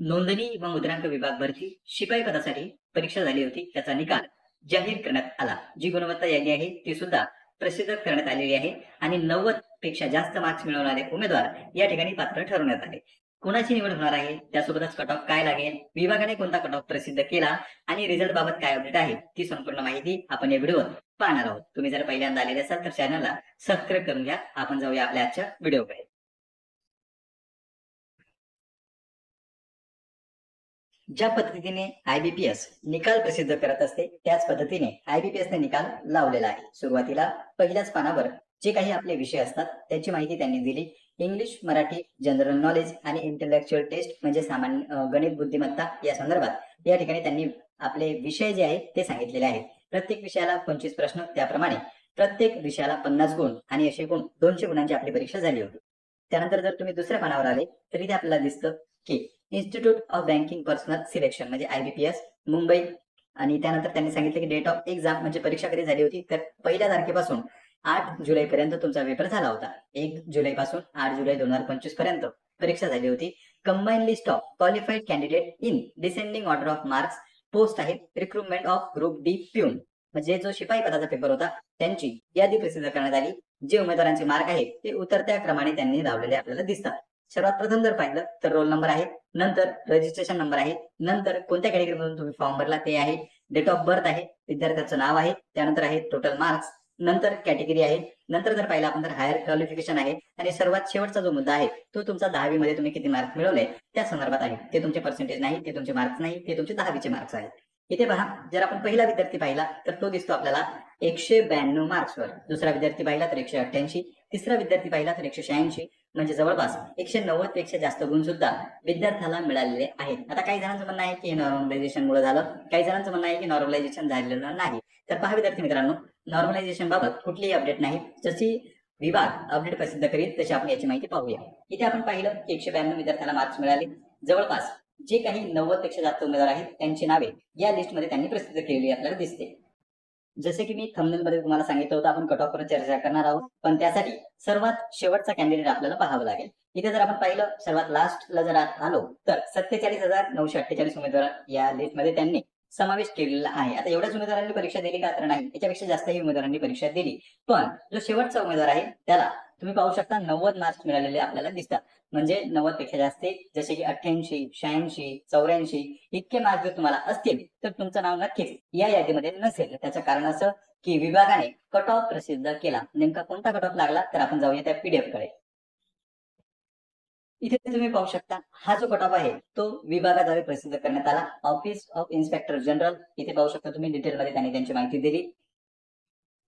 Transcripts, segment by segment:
नोंदणी व मुद्रांक विभाग भरती शिपाई पदासाठी परीक्षा झाली होती. त्याचा निकाल जाहीर करण्यात आला. जी गुणवत्ता यादी आहे ती सुद्धा प्रसिद्ध करण्यात आलेली आहे आणि 90 पेक्षा जास्त मार्क्स मिळवणारे उमेदवार या ठिकाणी पात्र ठरवण्यात आले. कोणाची निवड होणार आहे, त्यासोबतच कट ऑफ काय लागेल, विभागाने कोणता कट ऑफ प्रसिद्ध केला आणि रिझल्ट बाबत काय अपडेट आहे, ती संपूर्ण माहिती आपण या व्हिडिओत पाहणार आहोत. तुम्ही जर पहिल्यांदा आलेले असाल तर चॅनलला सबस्क्राईब करून घ्या. आपण जाऊया आपल्या आजच्या व्हिडिओकडे. ज्या पद्धतीने IBPS निकाल प्रसिद्ध करत असते त्याच पद्धतीने IBPS ने निकाल लावलेला आहे. सुरुवातीला पहिल्याच पानावर जे काही आपले विषय असतात त्याची माहिती त्यांनी दिली. इंग्लिश, मराठी, जनरल नॉलेज आणि इंटेलेक्च्युअल टेस्ट म्हणजे सामान्य गणित बुद्धिमत्ता या संदर्भात या ठिकाणी त्यांनी आपले विषय जे आहेत ते सांगितलेले आहेत. प्रत्येक विषयाला 25 प्रश्न, त्याप्रमाणे प्रत्येक विषयाला 50 गुण आणि असे गुण 200 गुणांची आपली परीक्षा झाली होती. त्यानंतर जर तुम्ही दुसऱ्या पानावर आले तर इथे आपल्याला दिसतं की institute of banking personal selection म्हणजे IBPS मुंबई, आणि त्यानंतर त्यांनी सांगितलं की डेट ऑफ एक्झाम म्हणजे परीक्षा कधी झाली होती तर 1 तारखेपासून 8 जुलै पर्यंत तुमचा पेपर झाला होता. 1 जुलै पासून 8 जुलै 2025 पर्यंत परीक्षा झाली होती. Combined list of qualified candidate in descending order of marks post आहे. Recruitment of group D peon म्हणजे जो शिपाई पदाचा पेपर होता त्यांची यादी प्रसिद्ध करण्यात आली. जे उमेदवारांचे मार्क आहेत ते उतरत्या क्रमाने त्यांनी लावलेले आपल्याला दिसतात. सर्वात प्रथम जर पाहिलं तर रोल नंबर आहे, नंतर रजिस्ट्रेशन नंबर आहे, नंतर कोणत्या कॅटेगरीमधून तुम्ही फॉर्म भरला ते आहे, डेट ऑफ बर्थ आहे, विद्यार्थ्याचं नाव आहे, त्यानंतर आहे टोटल मार्क्स, नंतर कॅटेगरी आहे, नंतर जर पाहिलं आपण तर हायर क्वालिफिकेशन आहे, आणि सर्वात शेवटचा जो मुद्दा आहे तो तुमचा 10वी मध्ये तुम्ही किती मार्क मिळवले त्या संदर्भात आहे. ते तुमचे पर्सेंटेज नाही, ते तुमचे मार्क्स नाही, ते तुमचे 10वीचे मार्क्स आहेत. इथे पहा, जर आपण पहिला विद्यार्थी पाहिला तर तो दिसतो आपल्याला 192 मार्क्सवर, दुसरा विद्यार्थी पाहिला तर 188, तिसरा विद्यार्थी पाहिला तर 186, म्हणजे जवळपास 190 पेक्षा जास्त गुण सुद्धा विद्यार्थ्याला मिळालेले आहेत. आता काही जणांचं म्हणणं आहे की हे नॉर्मलायझेशन मुळे झालं, काही जणांचं म्हणणं आहे की नॉर्मलायझेशन झालेलं नाही. तर पहा विद्यार्थी मित्रांनो, नॉर्मलायझेशन बाबत कुठलीही अपडेट नाही. जशी विभाग अपडेट प्रसिद्ध करीत तशी आपण याची माहिती पाहूया. इथे आपण पाहिलं की 192 विद्यार्थ्यांना मार्क्स मिळाले. जवळपास जे काही 90 पेक्षा जास्त उमेदवार आहेत त्यांची नावे या लिस्टमध्ये त्यांनी प्रसिद्ध केलेली आपल्याला दिसते. जसे की मी थंबनेल मध्ये तुम्हाला सांगितलं होतं आपण कट ऑफ वर चर्चा करणार आहोत, पण त्यासाठी सर्वात शेवटचा कॅन्डिडेट आपल्याला पाहावं लागेल. इथे जर आपण पाहिलं सर्वात लास्टला जर आलो तर 47,948 उमेदवार या लिस्टमध्ये त्यांनी समावेश केलेला आहे. आता एवढ्याच उमेदवारांनी परीक्षा दिली का तर नाही, याच्यापेक्षा जास्तही उमेदवारांनी परीक्षा दिली, पण जो शेवटचा उमेदवार आहे त्याला तुम्ही पाहू शकता 90 मार्क्स मिळालेले आपल्याला दिसतात. म्हणजे 90 पेक्षा जास्त, जसे की 88, 86, 84 इतके मार्क्स जर तुम्हाला असतील तर तुमचं नाव नक्कीच या यादीमध्ये नसेल. त्याचं कारण असं की विभागाने कट ऑफ प्रसिद्ध केला. नेमका कोणता कट ऑफ लागला तर आपण जाऊया त्या PDF कडे. इथे तुम्ही पाहू शकता हा जो कट ऑफ आहे तो विभागाद्वारे प्रसिद्ध करण्यात आला. ऑफिस ऑफ इन्स्पेक्टर जनरल, इथे पाहू शकता तुम्ही डिटेलमध्ये त्यांनी त्यांची माहिती दिली.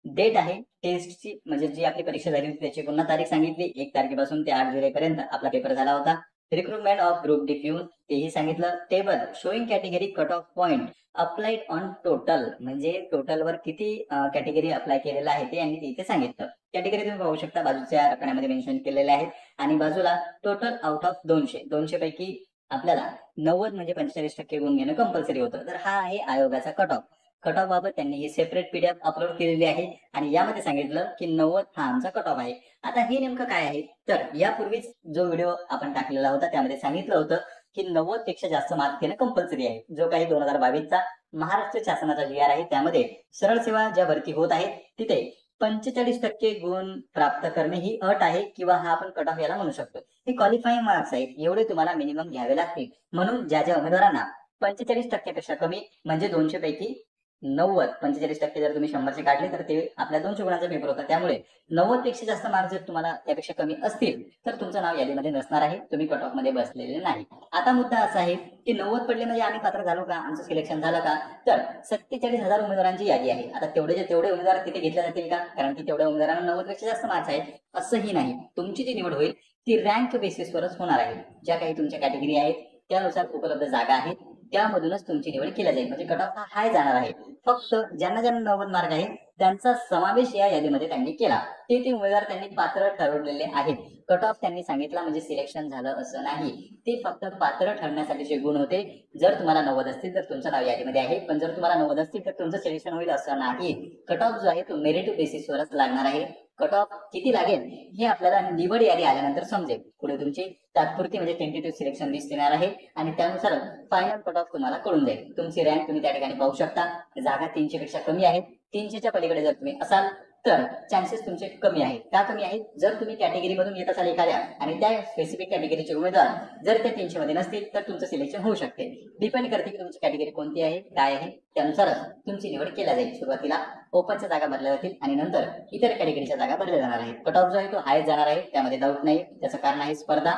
डेट आहे टेस्टची, म्हणजे जी आपली परीक्षा झाली होती त्याची पुन्हा तारीख सांगितली. 1 तारखेपासून ते 8 जुलै पर्यंत आपला पेपर झाला होता. रिक्रुटमेंट ऑफ ग्रुप डी पिऊन तेही सांगितलं. Table showing category cut off point applied on total, म्हणजे टोटलवर किती कॅटेगरी अप्लाय केलेला आहे ते यांनी इथे सांगितलं. कॅटेगरी तुम्ही पाहू शकता बाजूच्या आकड्यामध्ये मेन्शन केलेले आहेत, आणि बाजूला टोटल आउट ऑफ 200 पैकी आपल्याला 90 म्हणजे 45% गुण घेणं कंपल्सरी होतं. तर हा आहे आयोगाचा कट ऑफ. कट ऑफ बाबत त्यांनी ही सेपरेट PDF अपलोड केलेली आहे आणि यामध्ये सांगितलं की 90 हा आमचा कट ऑफ आहे. आता हे नेमकं काय आहे तर यापूर्वीच जो व्हिडिओ आपण टाकलेला होता त्यामध्ये सांगितलं होतं की 90 पेक्षा जास्त मार्क घेणं कंपल्सरी आहे. जो काही 2022चा महाराष्ट्र शासनाचा GR आहे त्यामध्ये सरळ सेवा ज्या भरती होत आहेत तिथे 45% गुण प्राप्त करणे ही अट आहे, किंवा हा आपण कट ऑफ याला म्हणू शकतो. हे क्वालिफाईंग मार्क्स आहेत, एवढे तुम्हाला मिनिमम घ्यावे लागतील. म्हणून ज्या ज्या उमेदवारांना 45% पेक्षा कमी म्हणजे 200 पैकी 90, 45% जर तुम्ही 100चे काढले तर ते आपल्या 200 गुणांचा पेपर होता. त्यामुळे 90 पेक्षा जास्त मार्क जर तुम्हाला त्यापेक्षा कमी असतील तर तुमचं नाव यादीमध्ये नसणार आहे, तुम्ही कट ऑफ मध्ये बसलेले नाही. आता मुद्दा असा आहे की 90 पडले म्हणजे आम्ही पात्र झालो का, आमचं सिलेक्शन झालं का, तर 47,000 उमेदवारांची यादी आहे. आता तेवढे उमेदवार तिथे घेतले जातील का, कारण की तेवढ्या उमेदवारांना 90 पेक्षा जास्त मार्क्स आहेत असंही नाही. तुमची जी निवड होईल ती रँक बेसिसवरच होणार आहे. ज्या काही तुमच्या कॅटेगरी आहेत त्यानुसार उपलब्ध जागा आहेत त्यामधूनच तुमची निवड केली जाईल. म्हणजे कट ऑफ हा हाय जाणार आहे. फक्त ज्यांना 90 मार्क आहेत त्यांचा समावेश या यादीमध्ये त्यांनी केला. ते उमेदवार त्यांनी पात्र ठरवलेले आहेत. कट ऑफ त्यांनी सांगितला म्हणजे सिलेक्शन झालं असं नाही, ते फक्त पात्र ठरण्यासाठीचे गुण होते. जर तुम्हाला 90 असतील तर तुमचं नाव यादीमध्ये आहे, पण जर तुम्हाला 90 असतील तर तुमचं सिलेक्शन होईल असं नाही. कट ऑफ जो आहे तो मेरिट बेसिसवरच लागणार आहे. कट ऑफ किती लागेल हे आपल्याला निवड यादी आल्यानंतर समजेल. पुढे तुमची तात्पुरती म्हणजे टेंटेटिव्ह सिलेक्शन लिस्ट येणार आहे आणि त्यानुसार फायनल कट ऑफ तुम्हाला कळून जाईल. तुमची रँक तुम्ही त्या ठिकाणी पाहू शकता. जागा 300 पेक्षा कमी आहेत. 300च्या पलीकडे जर तुम्ही असाल तर चान्सेस तुमचे कमी आहेत. का कमी आहेत? जर तुम्ही कॅटेगरी मधून येत असाल एखाद्या आणि त्या स्पेसिफिक कॅटेगरीचे उमेदवार जर ते 300 मध्ये नसतील तर तुमचं सिलेक्शन होऊ शकते. डिपेंड करते की तुमची कॅटेगरी कोणती आहे, काय आहे, त्यानुसारच तुमची निवड केल्या जाईल. सुरुवातीला ओपनच्या जागा भरल्या जातील आणि नंतर इतर कॅटेगरीच्या जागा भरल्या जाणार आहेत. कट ऑफ जो आहे तो हायच जाणार आहे, त्यामध्ये डाऊट नाही. त्याचं कारण आहे स्पर्धा.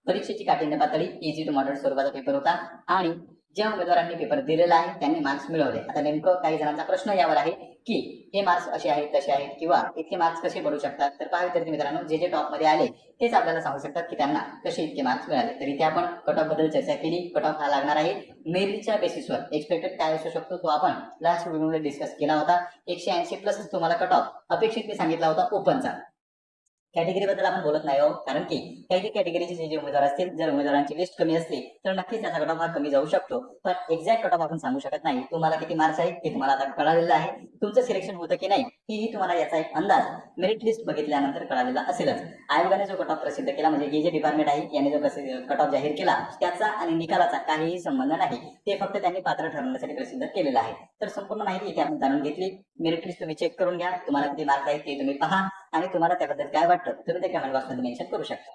परीक्षेची काठिण्य पातळी इझी टू मॉडरेट स्वरूपाचा पेपर होता आणि ज्या उमेदवारांनी पेपर दिलेला आहे त्यांनी मार्क्स मिळवले. आता नेमकं काही जणांचा प्रश्न यावर आहे की हे मार्क्स असे आहेत तसे आहेत किंवा इतके मार्क्स कसे पडू शकतात. तर पहा विद्यार्थी मित्रांनो, जे टॉप मध्ये आले तेच आपल्याला सांगू शकतात की त्यांना कसे इतके मार्क्स मिळाले. तर इथे आपण कट ऑफ बद्दल चर्चा केली. कट ऑफ हा लागणार आहे मेरिटच्या बेसिसवर. एक्सपेक्टेड काय असू शकतो तो आपण लास्ट व्हिडिओमध्ये डिस्कस केला होता. 180 प्लस तुम्हाला कट ऑफ अपेक्षित मी सांगितला होता ओपनचा. कॅटेगरी बद्दल आपण बोलत नाही आहोत, कारण की काही कॅटेगरीचे जे उमेदवार असतील, जर उमेदवारांची लिस्ट कमी असली तर नक्कीच त्याचा कट ऑफ हा कमी जाऊ शकतो. पण एक्झॅक्ट कट ऑफ आपण सांगू शकत नाही. तुम्हाला किती मार्क्स आहेत ते तुम्हाला आता कळालेलं आहे. तुमचं सिलेक्शन होतं की नाही हेही तुम्हाला याचा एक अंदाज मेरिट लिस्ट बघितल्यानंतर कळालेला असेलच. आयोगाने जो कट ऑफ प्रसिद्ध केला म्हणजे हे जे डिपार्टमेंट आहे याने जो कट ऑफ जाहीर केला त्याचा आणि निकालाचा काहीही संबंध नाही. ते फक्त त्यांनी पात्र ठरवण्यासाठी प्रसिद्ध केलेलं आहे. तर संपूर्ण माहिती इथे आपण जाणून घेतली. मेरिट लिस्ट तुम्ही चेक करून घ्या. तुम्हाला किती मार्क्स आहेत ते तुम्ही पहा आणि तुम्हाला त्याबद्दल काय वाटतं तुम्ही ते कमेंट बॉक्समध्ये मेन्शन करू शकता.